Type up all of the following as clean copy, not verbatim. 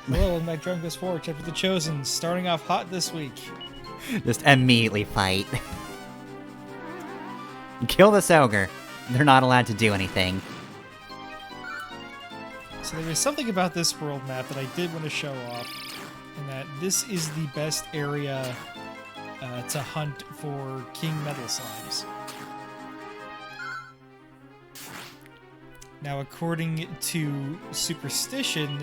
Hello, I'm Mac Drunkest 4, chapter The Chosen, starting off hot this week. Just immediately fight. Kill this ogre. They're not allowed to do anything. So there is something about this world map that I did want to show off, and that this is the best area to hunt for king metal slimes. Now, according to superstition,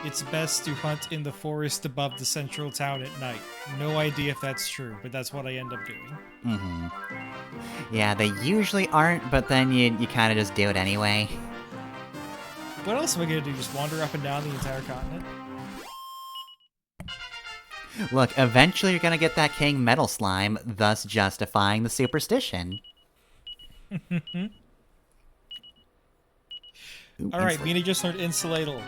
it's best to hunt in the forest above the central town at night. No idea if that's true, but that's what I end up doing. Mm-hmm. Yeah, they usually aren't, but then you kind of just do it anyway. What else am I gonna do? Just wander up and down the entire continent? Look, eventually you're gonna get that king metal slime, thus justifying the superstition. Alright, Mina just learned Insulatal.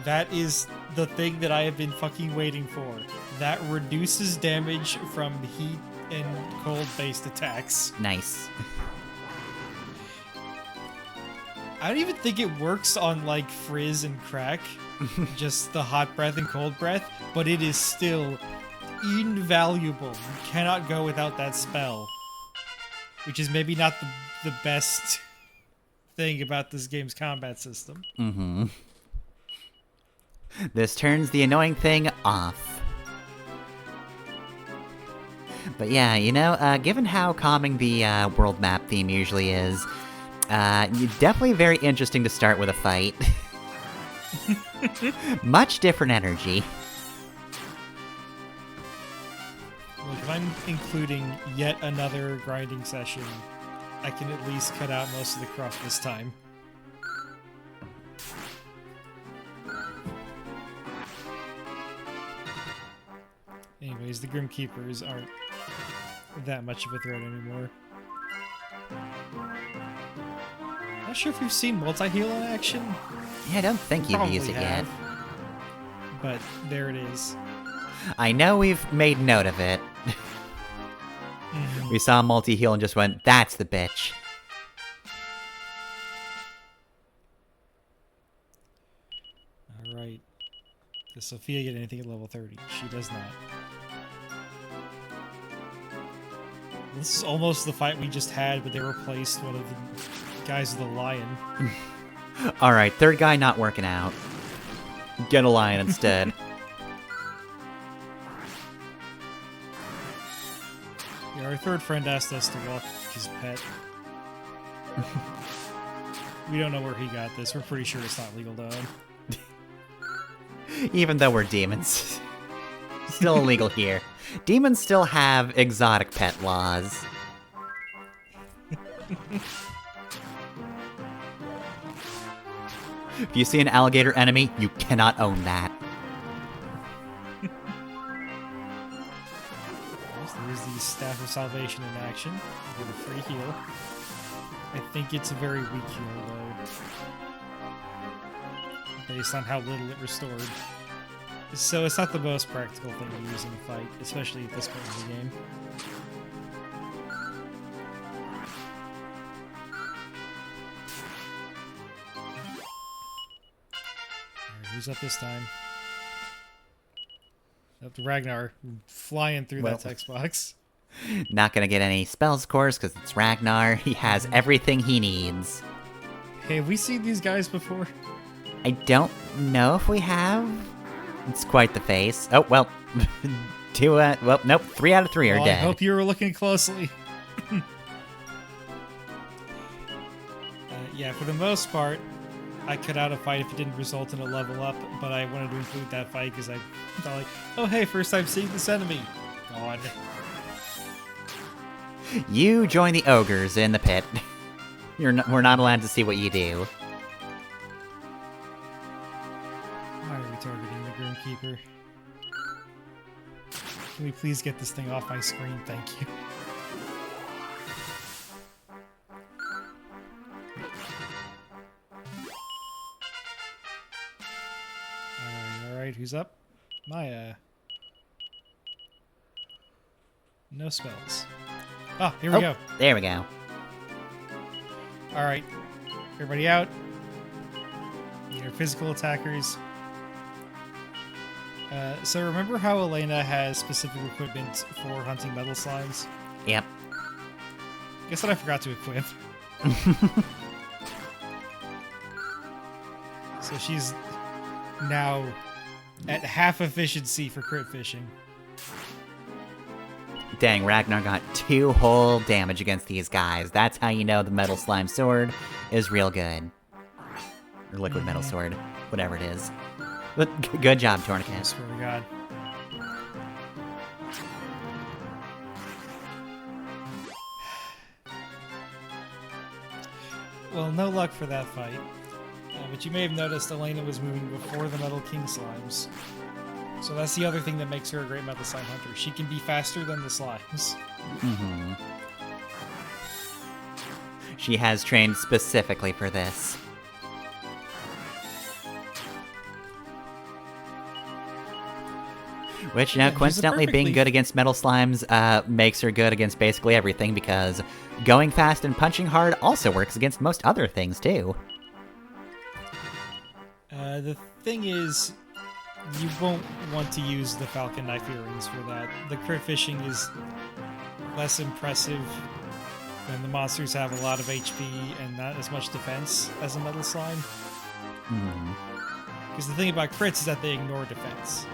That is the thing that I have been fucking waiting for. That reduces damage from heat and cold-based attacks. Nice. I don't even think it works on, like, Frizz and Crack. Just the hot breath and cold breath. But it is still invaluable. You cannot go without that spell. Which is maybe not the best thing about this game's combat system. Mm-hmm. This turns the annoying thing off. But yeah, you know, given how calming the world map theme usually is, definitely very interesting to start with a fight. Much different energy. Look, if I'm including yet another grinding session, I can at least cut out most of the cruft this time. Anyways, the Grim Keepers aren't that much of a threat anymore. Not sure if we've seen multi-heal in action. Yeah, I don't think you've Probably used it yet. have. But there it is. I know we've made note of it. Mhm. We saw multi-heal and just went, that's the bitch. Alright. Does Sophia get anything at level 30? She does not. This is almost the fight we just had, but they replaced one of the guys with a lion. Alright, third guy not working out. Get a lion instead. Yeah, our third friend asked us to walk his pet. We don't know where he got this. We're pretty sure it's not legal to own. Even though we're demons. Still illegal here. Demons still have exotic pet laws. If you see an alligator enemy, you cannot own that. There's the Staff of Salvation in action. Get a free heal. I think it's a very weak heal, though. Based on how little it restored. So it's not the most practical thing to use in a fight, especially at this point in the game. Alright, who's up this time? Up to Ragnar, flying through that text box. Not gonna get any spells, of course, because it's Ragnar. He has everything he needs. Hey, have we seen these guys before? I don't know if we have. It's quite the face. Oh, well. Well, nope. 3 out of 3 are Well, dead. I hope you were looking closely. Yeah, for the most part, I cut out a fight if it didn't result in a level up, but I wanted to include that fight because I thought like, oh hey, first time seeing this enemy. God. You join the ogres in the pit. We're not allowed to see what you do. Why are we targeting the Grim Keeper? Can we please get this thing off my screen? Thank you. Alright, who's up? Maya. No spells. Ah, here we go. There we go. Alright. Everybody out. Your physical attackers. So remember how Elena has specific equipment for hunting metal slimes? Yep. Guess what I forgot to equip? So she's now at half efficiency for crit fishing. Dang, Ragnar got 2 whole damage against these guys. That's how you know the Metal Slime Sword is real good. Or Liquid Metal Sword, whatever it is. But good job, I Tourniquet. swear to God. Well, no luck for that fight. But you may have noticed Elena was moving before the Metal King slimes. So that's the other thing that makes her a great Metal Slime hunter. She can be faster than the slimes. Mm-hmm. She has trained specifically for this. Which, Yeah, coincidentally, being good against metal slimes makes her good against basically everything, because going fast and punching hard also works against most other things, too. The thing is, you won't want to use the Falcon Knife Earrings for that. The crit fishing is less impressive when the monsters have a lot of HP and not as much defense as a metal slime. Because the thing about crits is that they ignore defense.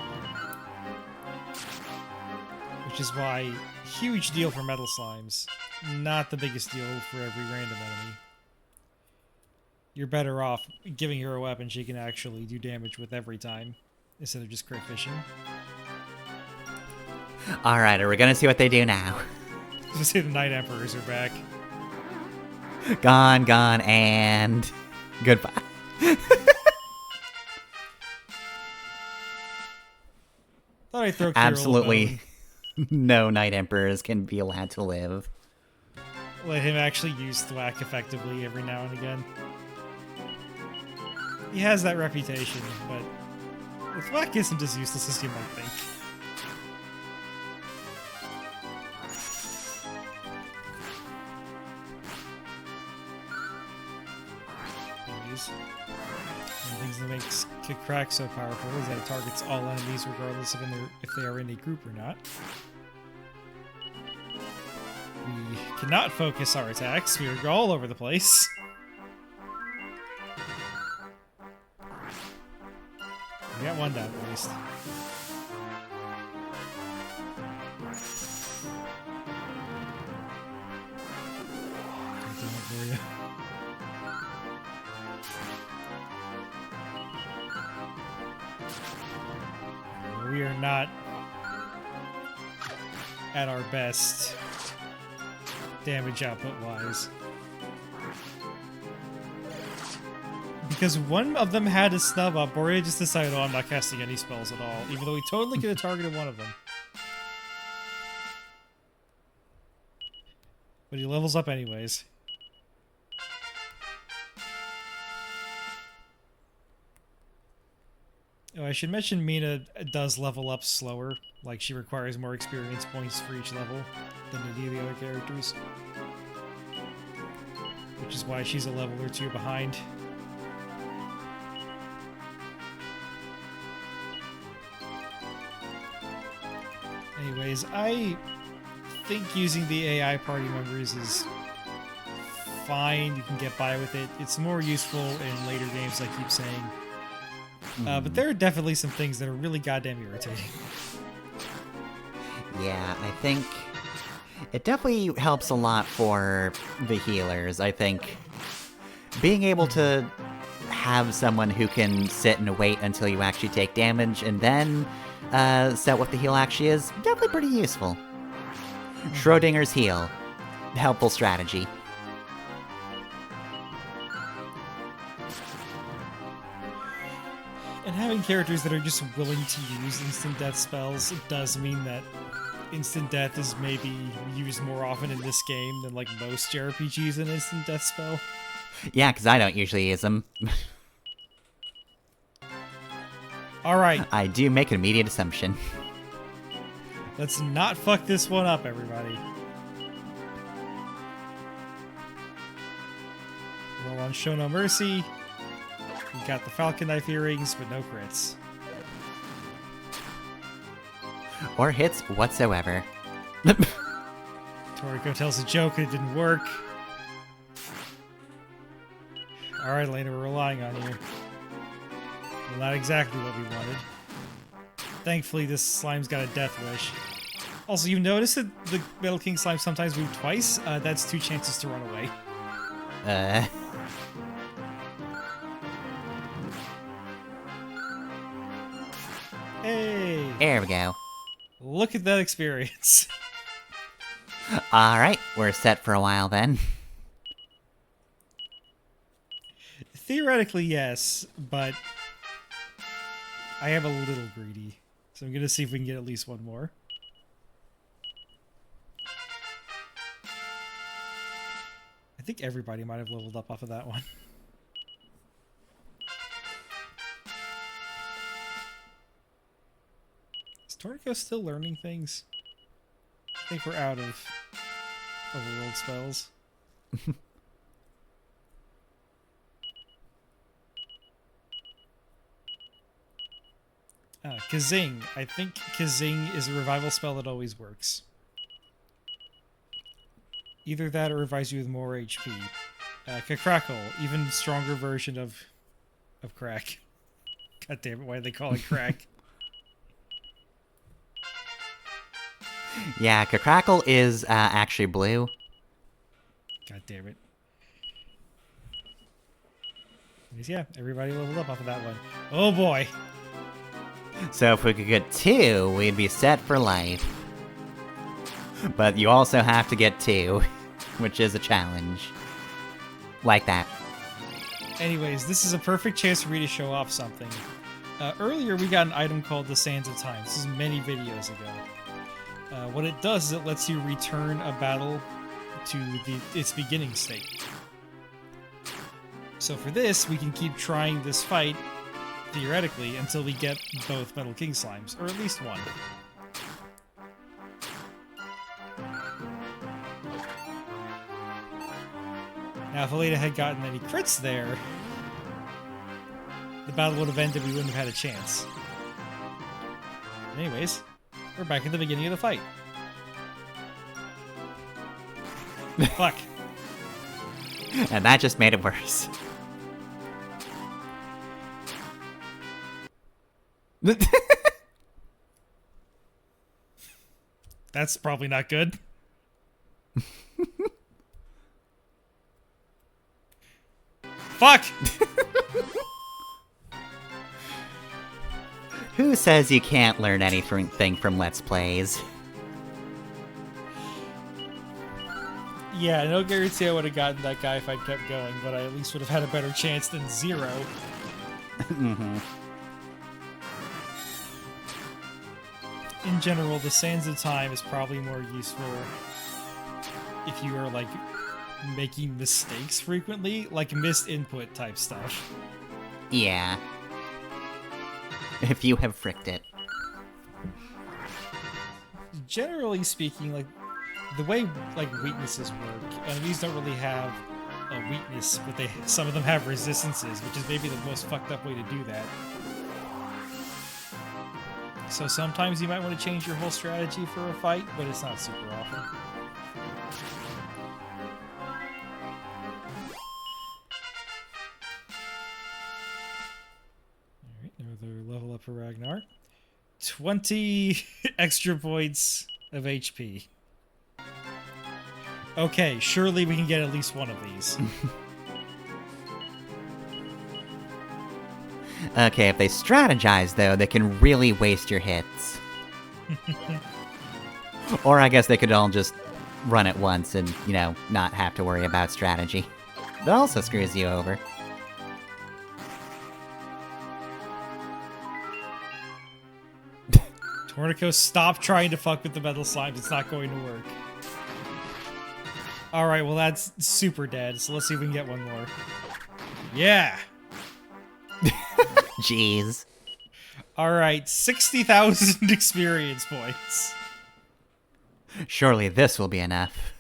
Which is why, huge deal for metal slimes, not the biggest deal for every random enemy. You're better off giving her a weapon she can actually do damage with every time, instead of just crit fishing. Alright, are we gonna see what they do now? Just say the Night Emperors are back. Gone, and... goodbye. Thought I'd throw Kirill a Absolutely bone. no Knight Emperors can be allowed to live. Let him actually use thwack effectively every now and again. He has that reputation, but the thwack isn't as useless as you might think. Anyways, one of the things that makes Kick Crack so powerful is that it targets all enemies regardless of if they are in a group or not. We cannot focus our attacks. We are all over the place. We got one down at least. I'll do it for you. We are not at our best damage output wise. Because one of them had a snub up, Borea just decided, oh, I'm not casting any spells at all, even though he totally could have targeted one of them. But he levels up anyways. Oh, I should mention Mina does level up slower. Like, she requires more experience points for each level than any of the other characters. Which is why she's a level or two behind. Anyways, I think using the AI party members is fine. You can get by with it. It's more useful in later games, I keep saying. But there are definitely some things that are really goddamn irritating. Yeah, I think it definitely helps a lot for the healers. I think being able to have someone who can sit and wait until you actually take damage and then set what the heal actually is, definitely pretty useful. Schrodinger's heal. Helpful strategy. And having characters that are just willing to use instant death spells does mean that instant death is maybe used more often in this game than like most JRPGs an instant death spell. Yeah, because I don't usually use them. Alright, I do make an immediate assumption. let's not fuck this one up, everybody. Roll on Show No Mercy. We got the Falcon Knife Earrings, but no crits. or hits whatsoever. Toriko tells a joke and it didn't work. Alright, Elena, we're relying on you. Well, not exactly what we wanted. Thankfully, this slime's got a death wish. Also, you notice that the Metal King slime sometimes moves twice? That's 2 chances to run away. Hey! There we go. Look at that experience. Alright, we're set for a while then. Theoretically, yes, but I am a little greedy. So I'm gonna see if we can get at least one more. I think everybody might have leveled up off of that one. Is Toriko still learning things? I think we're out of overworld spells. Kazing. I think Kazing is a revival spell that always works. Either that or revives you with more HP. Crackle, even stronger version of crack. God damn it, why do they call it crack? Yeah, Crackle is actually blue. God damn it. Yeah, everybody leveled up off of that one. Oh boy! So if we could get 2, we'd be set for life. But you also have to get 2, which is a challenge. Like that. Anyways, this is a perfect chance for me to show off something. Earlier we got an item called the Sands of Time. This is many videos ago. What it does is it lets you return a battle to its beginning state. So for this, we can keep trying this fight, theoretically, until we get both Metal King Slimes, or at least one. Now, if Elena had gotten any crits there, the battle would have ended, we wouldn't have had a chance. Anyways, we're back at the beginning of the fight. Fuck. And that just made it worse. That's probably not good. Fuck! Who says you can't learn anything from Let's Plays? Yeah, no guarantee I would have gotten that guy if I'd kept going, but I at least would have had a better chance than 0. Mm-hmm. In general, the Sands of Time is probably more useful if you are, like, making mistakes frequently, like missed input type stuff. Yeah. If you have fricked it. Generally speaking, like, the way, like, weaknesses work, and these don't really have a weakness, but some of them have resistances, which is maybe the most fucked up way to do that. So sometimes you might want to change your whole strategy for a fight, but it's not super often. Alright, another level up for Ragnar. 20 extra points of HP. Okay, surely we can get at least one of these. Okay, if they strategize, though, they can really waste your hits. Or I guess they could all just run at once and, you know, not have to worry about strategy. That also screws you over. Tornado, stop trying to fuck with the metal slimes. It's not going to work. Alright, well that's super dead, so let's see if we can get one more. Yeah! Jeez. Alright, 60,000 experience points. Surely this will be enough.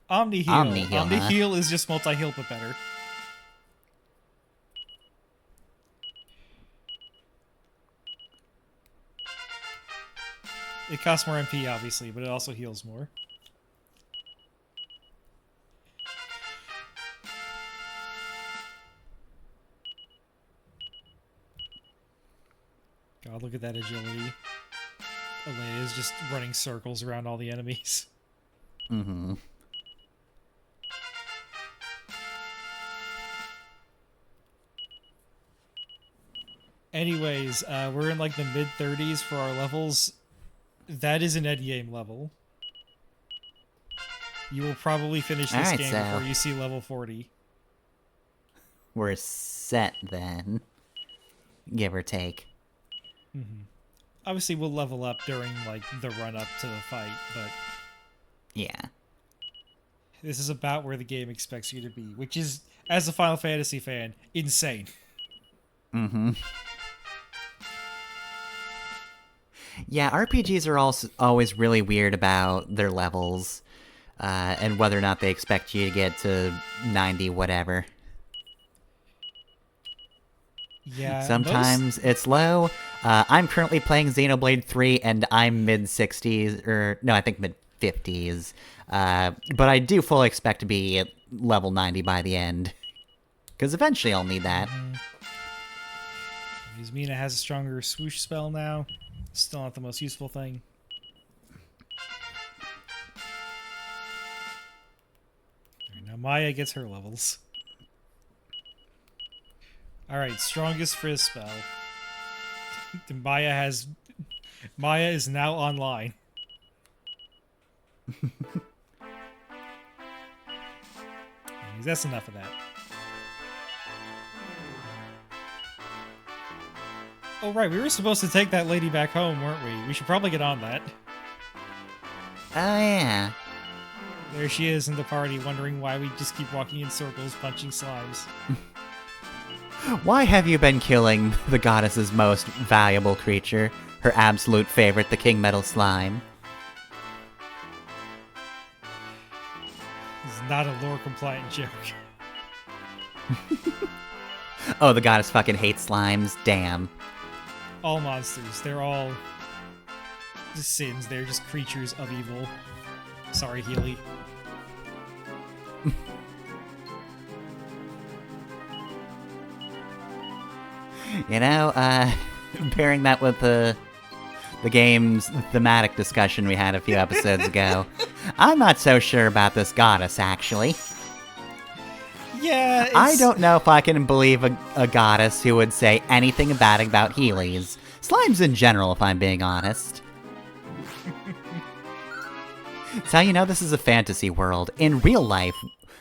Omni Heal. Omni Heal, Omni huh? Heal is just multi-heal but better. It costs more MP, obviously, but it also heals more. God, look at that agility. Elena is just running circles around all the enemies. Mm-hmm. Anyways, we're in like the mid-30s for our levels. That is an endgame level. You will probably finish this Alright, game so before you see level 40. we're set then. Give or take. Obviously, we'll level up during like the run-up to the fight, but Yeah. this is about where the game expects you to be, which is, as a Final Fantasy fan, insane. Mm-hmm. Yeah, RPGs are also always really weird about their levels, and whether or not they expect you to get to 90 whatever. Yeah, Sometimes it's low. I'm currently playing Xenoblade 3, and I'm mid-60s, or no, I think mid-50s. But I do fully expect to be at level 90 by the end. Because eventually I'll need that. Mina has a stronger swoosh spell now. Still not the most useful thing. Alright, now Maya gets her levels. Alright, strongest frizz spell. Maya is now online. That's enough of that. Oh right, we were supposed to take that lady back home, weren't we? We should probably get on that. Oh, yeah. There she is in the party, wondering why we just keep walking in circles, punching slimes. Why have you been killing the goddess's most valuable creature? Her absolute favorite, the King Metal Slime. This is not a lore-compliant joke. Oh, the goddess fucking hates slimes. Damn. All monsters, they're all just sins. They're just creatures of evil. Sorry, Healy. You know, pairing that with the game's thematic discussion we had a few episodes ago, I'm not so sure about this goddess, actually. Yeah, I don't know if I can believe a goddess who would say anything bad about Heelys. Slimes in general, if I'm being honest. It's how you know this is a fantasy world. In real life,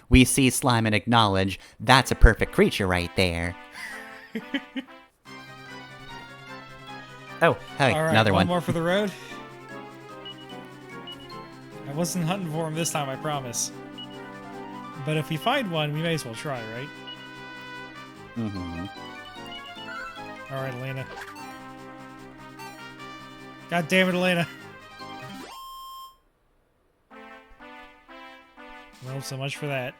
we see slime and acknowledge that's a perfect creature right there. Oh, hey, All right, another one. more for the road. I wasn't hunting for him this time, I promise. But if we find one, we may as well try, right? Mm-hmm. All right, Elena. God damn it, Elena. Well, so much for that.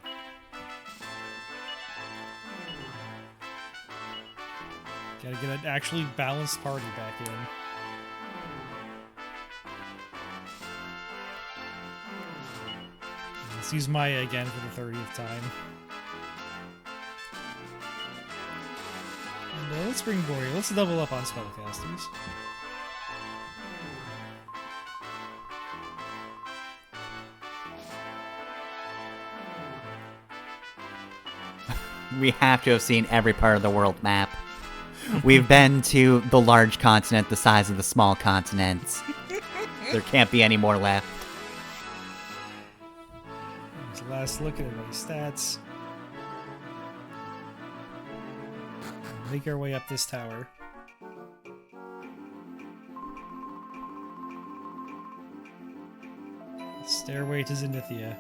Gotta get an actually balanced party back in. Let's use Maya again for the 30th time. And let's bring Gory. Let's double up on spellcasters. We have to have seen every part of the world map. We've been to the large continent the size of the small continents. There can't be any more left. There's the last look at everybody's stats. Make our way up this tower. Stairway to Zenithia.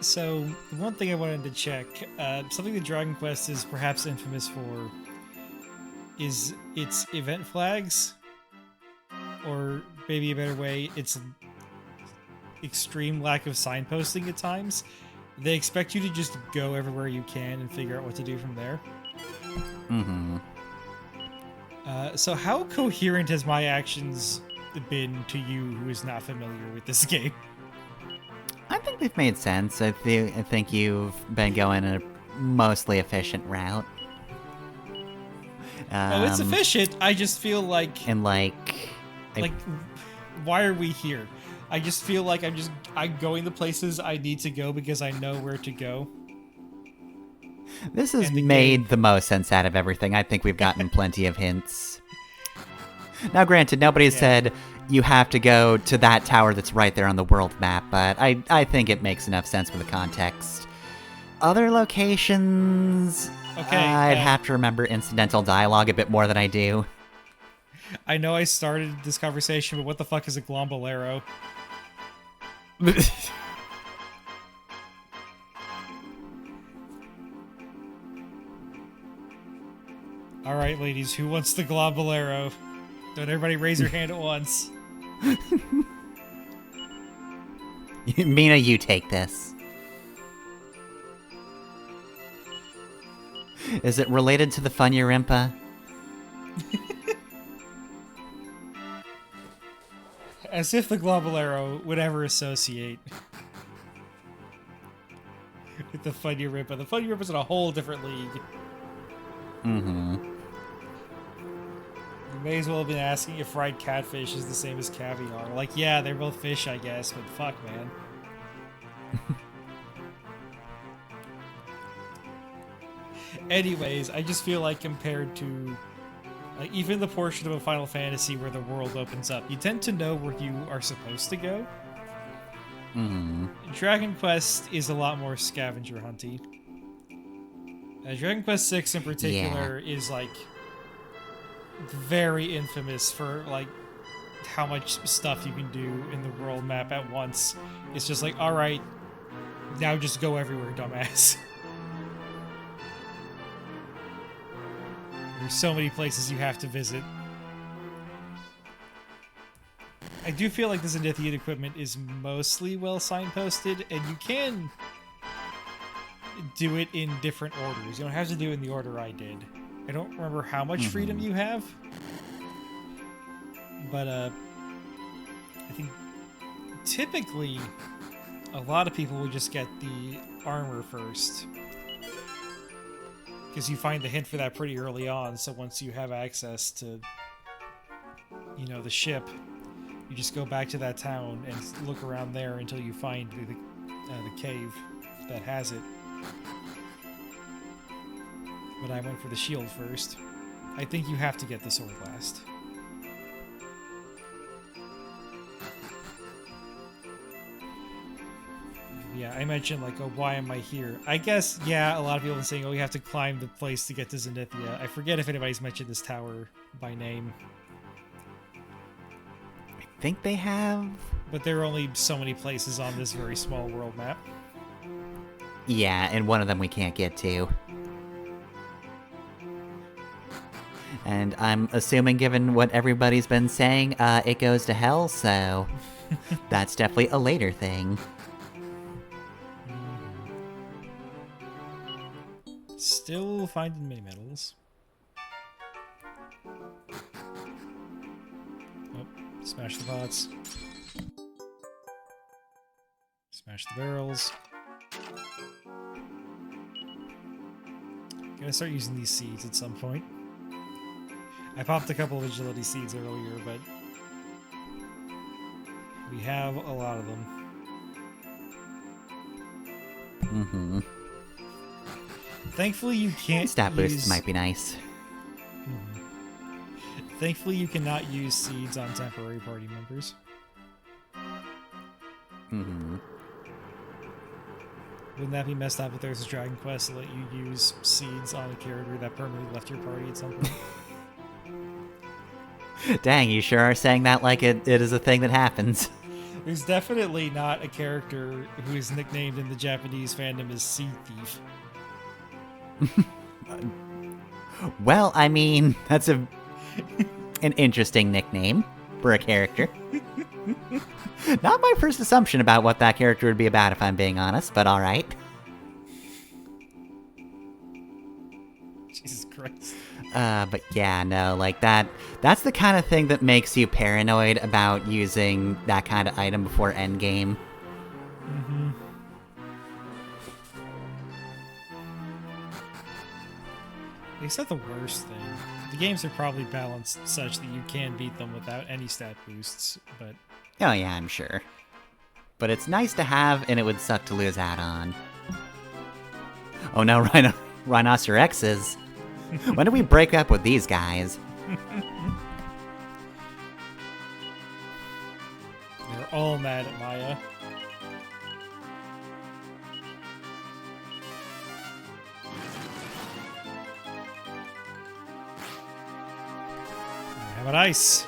So, one thing I wanted to check, something that Dragon Quest is perhaps infamous for is its event flags, or maybe a better way, its extreme lack of signposting at times. They expect you to just go everywhere you can and figure out what to do from there. Mm-hmm. So how coherent has my actions been to you who is not familiar with this game? I think they've made sense. I think you've been going a mostly efficient route. Oh, it's efficient. I just feel like... And like, why are we here? I just feel like I'm going the places I need to go because I know where to go. This has made the most sense out of everything. I think we've gotten plenty of hints. Now, granted, nobody said you have to go to that tower that's right there on the world map, but I think it makes enough sense with the context. Other locations... Okay, I'd have to remember incidental dialogue a bit more than I do. I know I started this conversation, but what the fuck is a glombolero? Alright, ladies, who wants the glombolero? Don't everybody raise your hand at once. Mina, you take this. Is it related to the Funyarimpa? As if the glombolero would ever associate with the Funyarimpa. The Funyarimpa's in a whole different league. Mm-hmm. You may as well have been asking if fried catfish is the same as caviar. Like, yeah, they're both fish, I guess, but fuck, man. Anyways, I just feel like compared to like even the portion of a Final Fantasy where the world opens up, you tend to know where you are supposed to go. Mm-hmm. Dragon Quest is a lot more scavenger hunty. Dragon Quest VI in particular is like very infamous for like how much stuff you can do in the world map at once. It's just like, all right, now just go everywhere, dumbass. There's so many places you have to visit. I do feel like the Zenithian equipment is mostly well signposted, and you can do it in different orders. You don't have to do it in the order I did. I don't remember how much freedom you have, but I think typically a lot of people would just get the armor first, because you find the hint for that pretty early on. So once you have access to, you know, the ship, you just go back to that town and look around there until you find the cave that has it. But I went for the shield first. I think you have to get the sword last. Yeah, I mentioned, like, oh, why am I here? I guess, yeah, a lot of people have been saying, oh, you have to climb the place to get to Zenithia. I forget if anybody's mentioned this tower by name. I think they have. But there are only so many places on this very small world map. Yeah, and one of them we can't get to. And I'm assuming, given what everybody's been saying, it goes to hell, so that's definitely a later thing. Still finding mini medals. Oh, smash the pots. Smash the barrels. Gotta start using these seeds at some point. I popped a couple of agility seeds earlier, but we have a lot of them. Mm-hmm. Thankfully, you can't Stat use... boosts might be nice. Thankfully, you cannot use seeds on temporary party members. Mm-hmm. Wouldn't that be messed up if there's a Dragon Quest to let you use seeds on a character that permanently left your party at some point? Dang, you sure are saying that like it is a thing that happens. There's definitely not a character who is nicknamed in the Japanese fandom as Seed Thief. Well, I mean, that's an interesting nickname for a character. Not my first assumption about what that character would be about, if I'm being honest, but alright. But yeah, no, like that's the kind of thing that makes you paranoid about using that kind of item before endgame. Mm-hmm. It's not the worst thing. The games are probably balanced such that you can beat them without any stat boosts, but... Oh yeah, I'm sure. But it's nice to have, and it would suck to lose out on. Oh no, Rhinocerexes. When do we break up with these guys? They're all mad at Maya. How about ice?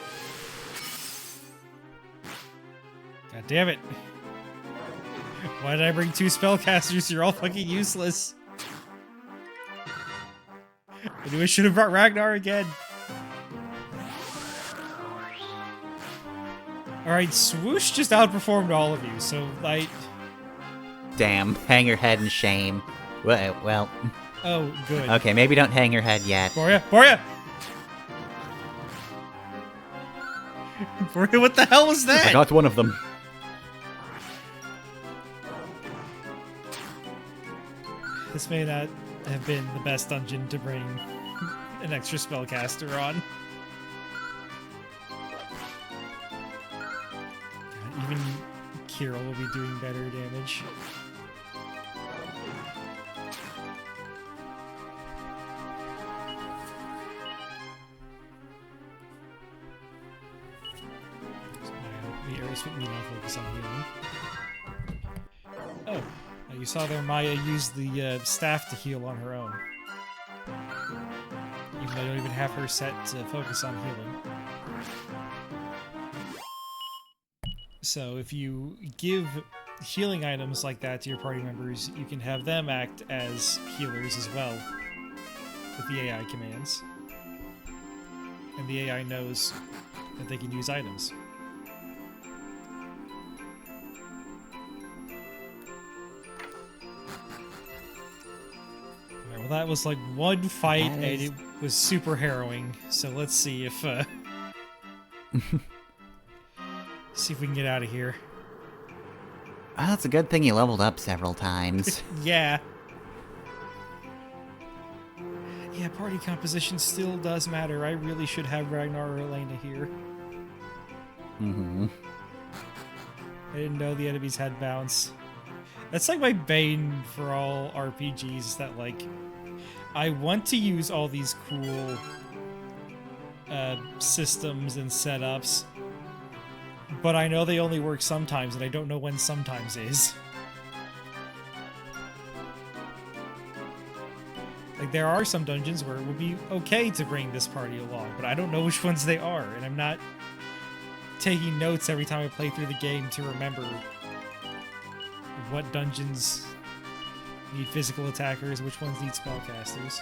God damn it. Why did I bring 2 spellcasters? You're all fucking useless. I knew I should have brought Ragnar again. Alright, Swoosh just outperformed all of you, so, like... Damn, hang your head in shame. Well... Oh, good. Okay, maybe don't hang your head yet. Boria! Boria! Boria, what the hell was that? I got one of them. This may not have been the best dungeon to bring an extra spellcaster on. God, even Kirill will be doing better damage. The arrows with me now focus on healing. Oh, you saw there Maya used the staff to heal on her own. Even though I don't even have her set to focus on healing. So if you give healing items like that to your party members, you can have them act as healers as well with the AI commands. And the AI knows that they can use items. Well, that was like one fight, and it was super harrowing. So let's see if see if we can get out of here. Well, that's a good thing you leveled up several times. Yeah. Yeah, party composition still does matter. I really should have Ragnar or Elena here. Mm-hmm. I didn't know the enemies had bounce. That's like my bane for all RPGs, that like I want to use all these cool systems and setups, but I know they only work sometimes, and I don't know when sometimes is. Like, there are some dungeons where it would be okay to bring this party along, but I don't know which ones they are, and I'm not taking notes every time I play through the game to remember what dungeons need physical attackers, which ones need spellcasters.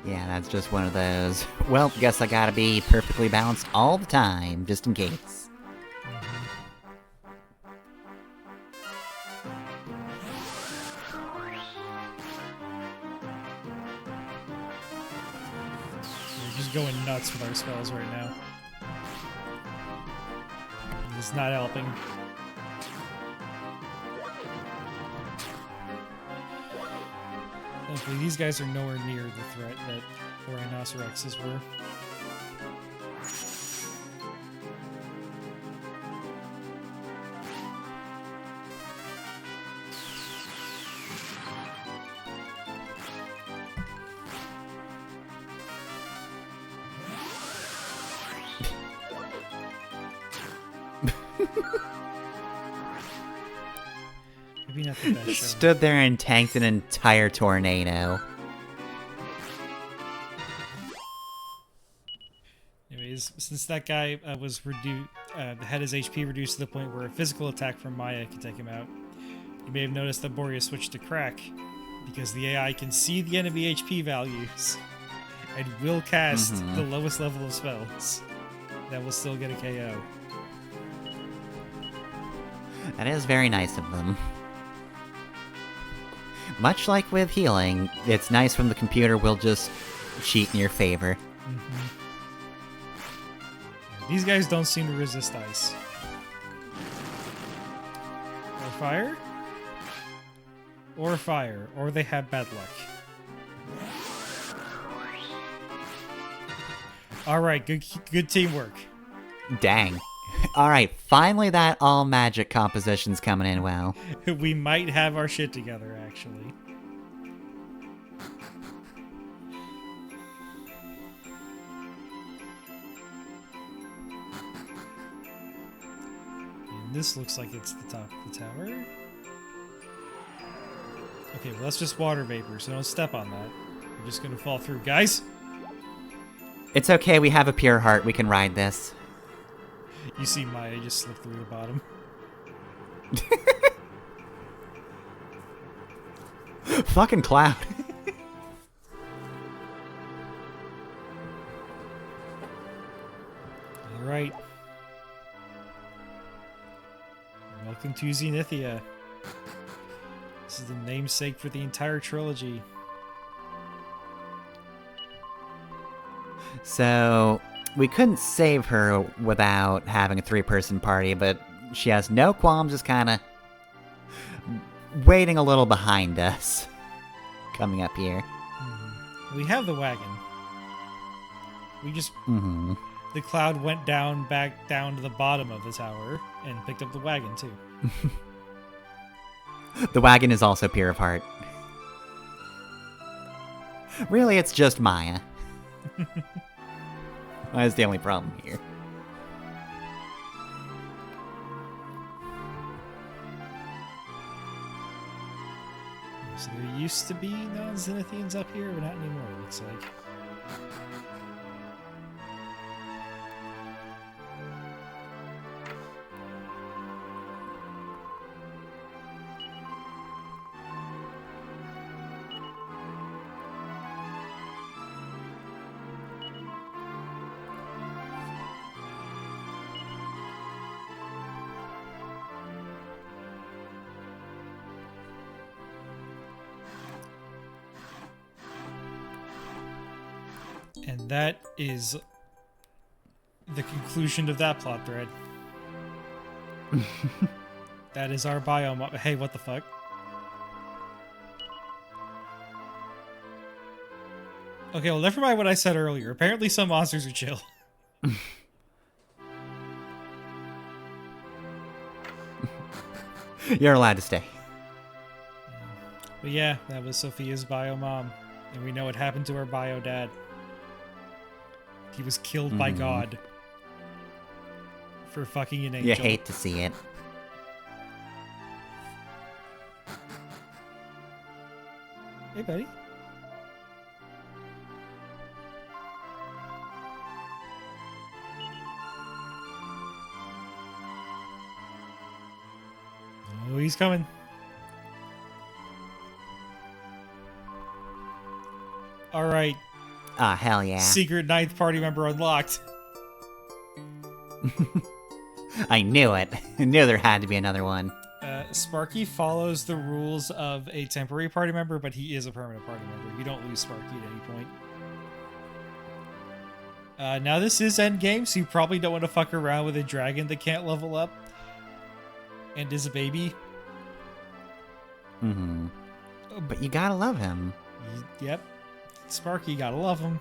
Yeah, that's just one of those. Well, guess I gotta be perfectly balanced all the time, just in case. We're just going nuts with our spells right now. It's not helping. Thankfully, these guys are nowhere near the threat that the Rhinocerexes were. Maybe not the best show. Stood there and tanked an entire tornado. Anyways, since that guy was had his HP reduced to the point where a physical attack from Maya could take him out, you may have noticed that Boria switched to Crack, because the AI can see the enemy HP values and will cast the lowest level of spells that will still get a KO. That is very nice of them. Much like with healing, it's nice when the computer will just cheat in your favor. These guys don't seem to resist ice. Or fire? Or fire. Or they have bad luck. Alright, good teamwork. Dang. Alright, finally that all magic composition's coming in well. We might have our shit together, actually. And this looks like it's the top of the tower. Okay, well that's just water vapor, so don't step on that. You're just gonna fall through. Guys! It's okay, we have a pure heart, we can ride this. You see Maya just slip through the bottom. Fucking Cloud. Alright. Welcome to Zenithia. This is the namesake for the entire trilogy. So, we couldn't save her without having a 3-person party, but she has no qualms just kinda waiting a little behind us. Coming up here. We have the wagon. We just... The Cloud went back down to the bottom of the tower and picked up the wagon, too. The wagon is also pure of heart. Really, it's just Maya. That's the only problem here. So there used to be non-Zenithians up here, but not anymore, it looks like. And that is the conclusion of that plot thread. That is our biome. Hey, what the fuck? Okay, well, never mind what I said earlier. Apparently some monsters are chill. You're allowed to stay. But yeah, that was Sophia's bio mom. And we know what happened to her bio dad. He was killed by God. For fucking an angel. You hate to see it. Hey, buddy. Oh, he's coming. All right. Ah, hell yeah. Secret 9th party member unlocked. I knew it. I knew there had to be another one. Sparky follows the rules of a temporary party member, but he is a permanent party member. You don't lose Sparky at any point. Now this is endgame, so you probably don't want to fuck around with a dragon that can't level up and is a baby. But you gotta love him. Yep. Sparky, gotta love him.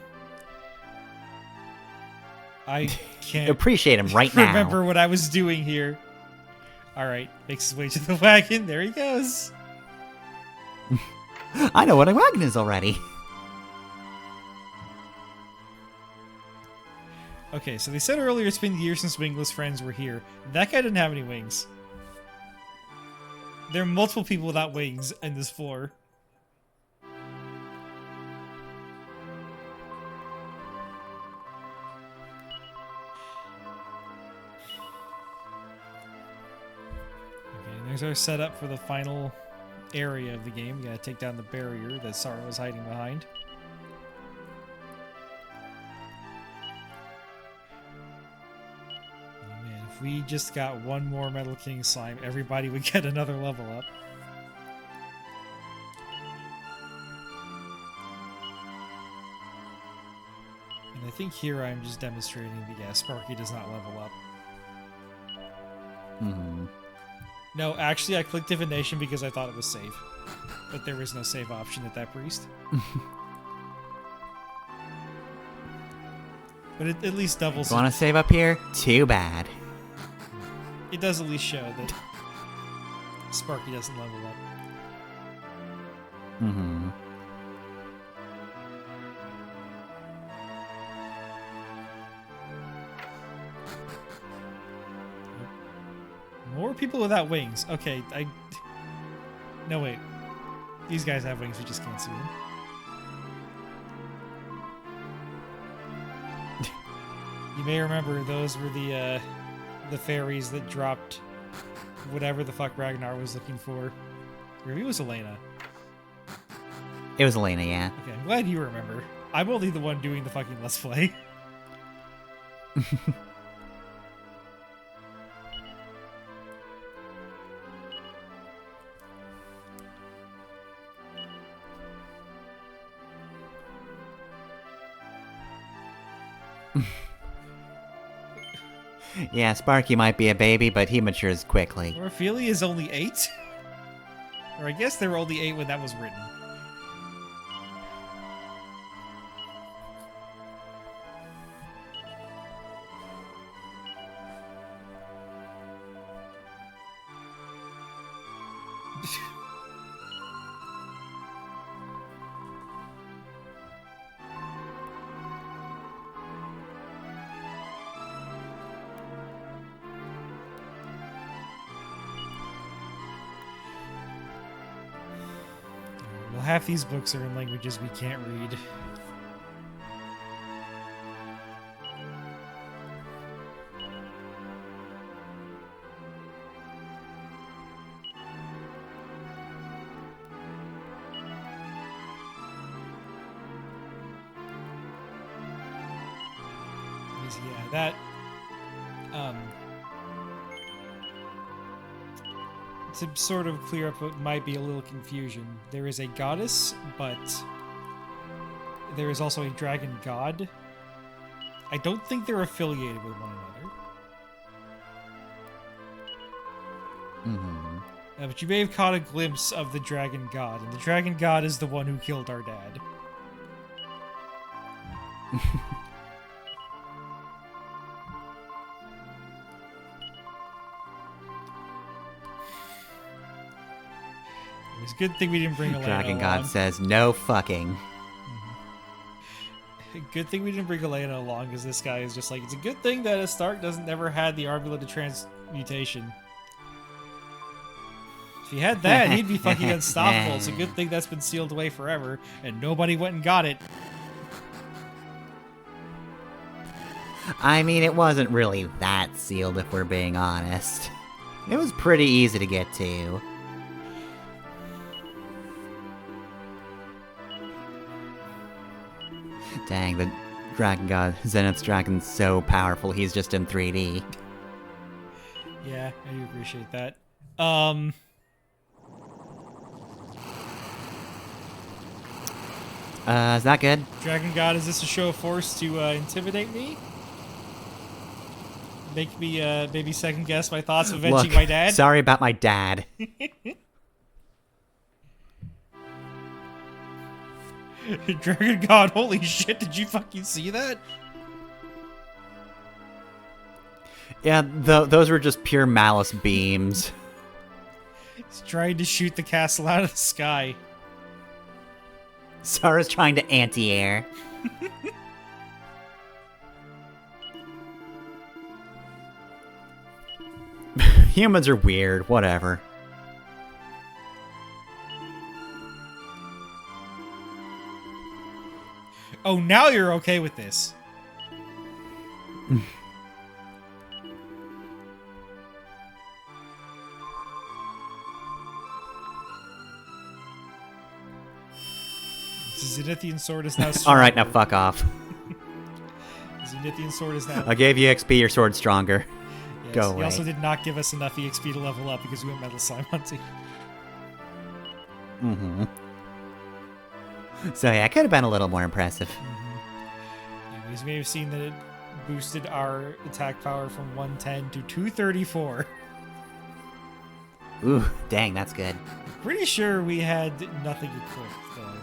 I can't appreciate him right now. Remember what I was doing here. Alright, makes his way to the wagon. There he goes. I know what a wagon is already. Okay, so they said earlier it's been years since wingless friends were here. That guy didn't have any wings. There are multiple people without wings in this floor. There's our setup for the final area of the game. We gotta take down the barrier that Sarah was hiding behind. Oh man, if we just got one more Metal King slime, everybody would get another level up. And I think here I'm just demonstrating that, yeah, Sparky does not level up. Hmm. No, actually, I clicked Divination because I thought it was safe. But there is no save option at that priest. But it at least doubles. Want to save up here? Too bad. It does at least show that Sparky doesn't level up. Mm-hmm. More people without wings. Okay, No, wait. These guys have wings, we just can't see them. You may remember those were the fairies that dropped whatever the fuck Ragnar was looking for. Maybe it was Elena. It was Elena, yeah. Okay, I'm glad you remember. I'm only the one doing the fucking Let's Play. Yeah, Sparky might be a baby, but he matures quickly. Orphelia is only 8? Or I guess they were only 8 when that was written. Well, half these books are in languages we can't read. Yeah, that... to sort of clear up what might be a little confusion, there is a goddess, but there is also a dragon god. I don't think they're affiliated with one another. Mm-hmm. But you may have caught a glimpse of the dragon god, and the dragon god is the one who killed our dad. It's a good thing we didn't bring Elena Dragon along. God says no fucking. Good thing we didn't bring Elena along, because this guy is just like, it's a good thing that Stark doesn't never had the amulet of transmutation. If he had that, he'd be fucking unstoppable. It's a good thing that's been sealed away forever, and nobody went and got it. I mean, it wasn't really that sealed, if we're being honest. It was pretty easy to get to. Dang, the Dragon God, Zenith's Dragon's so powerful, he's just in 3D. Yeah, I do appreciate that. Is that good? Dragon God, is this a show of force to intimidate me? Make me maybe second guess my thoughts of avenging Look, my dad? sorry about my dad. Dragon God, holy shit, did you fucking see that? Yeah, those were just pure malice beams. He's trying to shoot the castle out of the sky. Sara's trying to anti-air. Humans are weird, whatever. Oh, now you're okay with this. Zenithian sword is now stronger. Alright, now fuck off. Zenithian sword is now... I gave you XP, your sword's stronger. Go He away. also did not give us enough EXP to level up because we went metal slime hunting. Mm-hmm. So yeah, it could have been a little more impressive. Anyways, you may have seen that it boosted our attack power from 110 to 234. Ooh, dang, that's good. Pretty sure we had nothing equipped, though.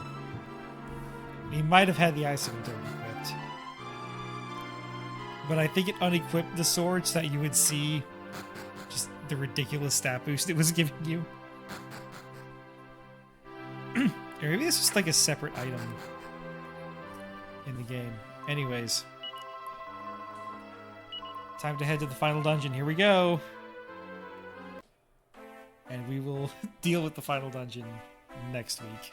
We might have had the icicle dome equipped. But I think it unequipped the sword so that you would see just the ridiculous stat boost it was giving you. Or maybe it's just like a separate item in the game. Anyways. Time to head to the final dungeon. Here we go. And we will deal with the final dungeon next week.